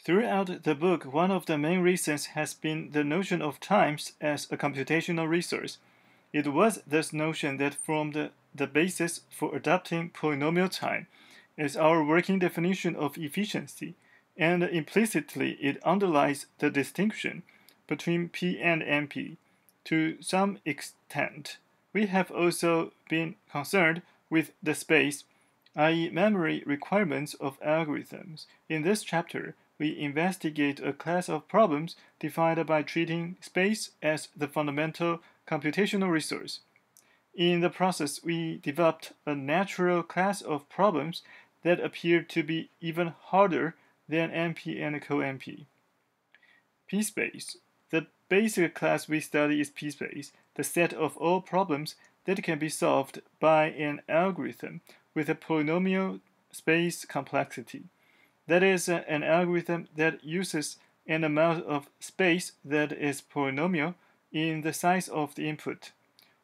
Throughout the book, one of the main reasons has been the notion of times as a computational resource. It was this notion that formed the basis for adopting polynomial time as our working definition of efficiency, and implicitly it underlies the distinction between P and NP. To some extent, we have also been concerned with the space, i.e., memory requirements of algorithms. In this chapter, we investigate a class of problems defined by treating space as the fundamental computational resource. In the process, we developed a natural class of problems that appear to be even harder than NP and co-NP. PSPACE. The basic class we study is PSPACE, the set of all problems that can be solved by an algorithm with a polynomial space complexity. That is, an algorithm that uses an amount of space that is polynomial in the size of the input.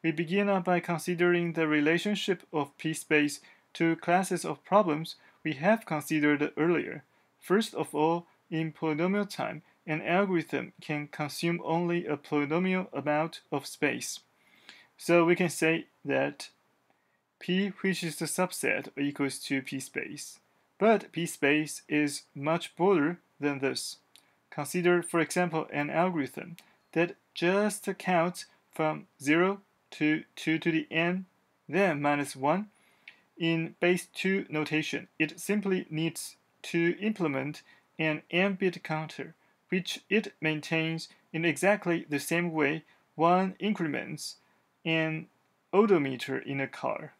We begin by considering the relationship of PSPACE to classes of problems we have considered earlier. First of all, in polynomial time, an algorithm can consume only a polynomial amount of space. So we can say that P, which is the subset, equals to PSPACE. But PSPACE is much broader than this. Consider, for example, an algorithm that just counts from 0 to 2 to the n, then minus 1. In base 2 notation, it simply needs to implement an n-bit counter, which it maintains in exactly the same way one increments an odometer in a car.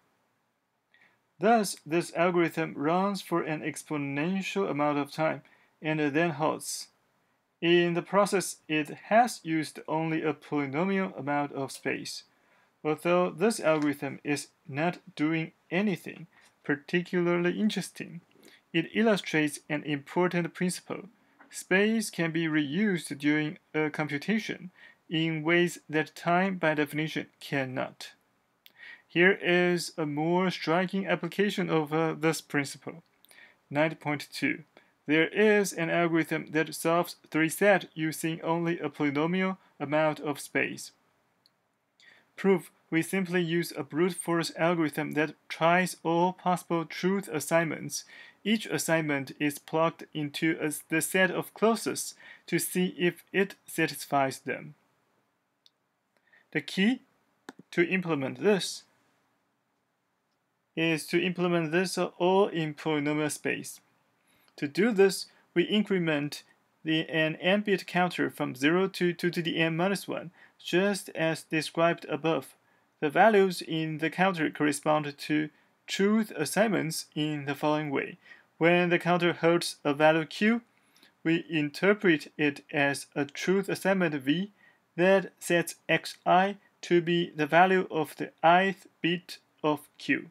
Thus, this algorithm runs for an exponential amount of time and then halts. In the process, it has used only a polynomial amount of space. Although this algorithm is not doing anything particularly interesting, it illustrates an important principle. Space can be reused during a computation in ways that time, by definition, cannot. Here is a more striking application of this principle. 9.2. There is an algorithm that solves 3-set using only a polynomial amount of space. Proof: we simply use a brute force algorithm that tries all possible truth assignments. Each assignment is plugged into the set of closest to see if it satisfies them. The key to implement this is to implement this all in polynomial space. To do this, we increment an n-bit counter from 0 to 2 to the n minus 1, just as described above. The values in the counter correspond to truth assignments in the following way. When the counter holds a value q, we interpret it as a truth assignment v that sets xi to be the value of the ith bit of q.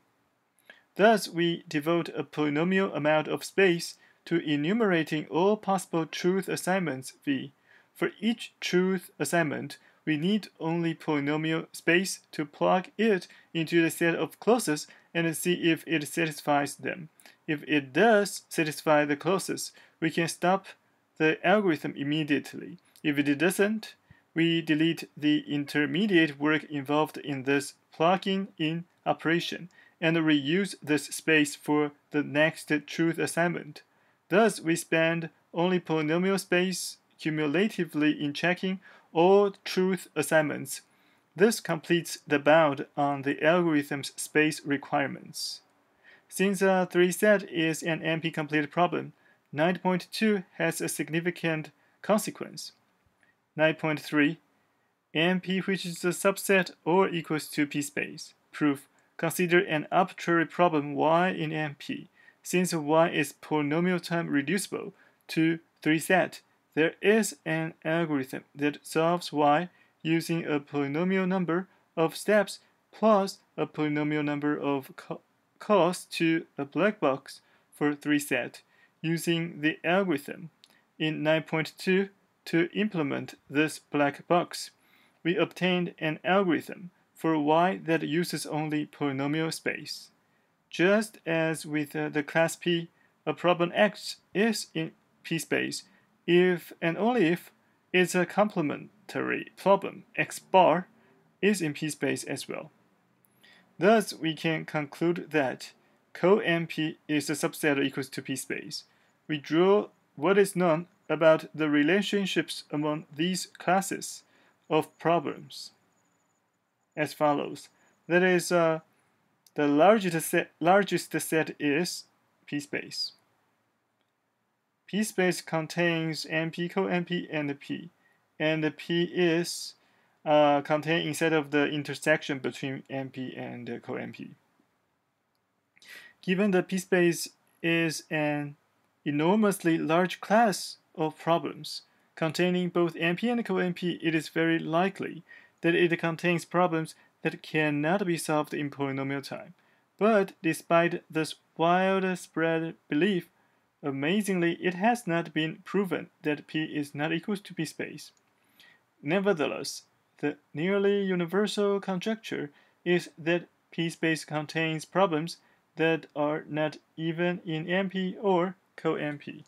Thus, we devote a polynomial amount of space to enumerating all possible truth assignments v. For each truth assignment, we need only polynomial space to plug it into the set of closest and see if it satisfies them. If it does satisfy the closest, we can stop the algorithm immediately. If it doesn't, we delete the intermediate work involved in this plugging in operation and reuse this space for the next truth assignment. Thus, we spend only polynomial space cumulatively in checking all truth assignments. This completes the bound on the algorithm's space requirements. Since 3-set is an NP-complete problem, 9.2 has a significant consequence. 9.3. NP, which is a subset or equals to PSPACE. Proof: consider an arbitrary problem y in NP. Since y is polynomial time reducible to 3-set, there is an algorithm that solves y using a polynomial number of steps plus a polynomial number of calls to a black box for 3-set using the algorithm. In 9.2, to implement this black box, we obtained an algorithm for y that uses only polynomial space. Just as with the class P, a problem X is in PSPACE if and only if it's a complementary problem, X bar is in P-space as well. Thus, we can conclude that co-MP is a subset equals to P-space. We draw what is known about the relationships among these classes of problems as follows. That is, the largest set is P-space. P-space contains MP, co-MP, and P. And the P is contained inside of the intersection between MP and co-MP. Given that P-space is an enormously large class of problems containing both MP and co-MP, it is very likely that it contains problems that cannot be solved in polynomial time. But despite this widespread belief, amazingly, it has not been proven that P is not equal to P-space. Nevertheless, the nearly universal conjecture is that P-space contains problems that are not even in MP or co-MP.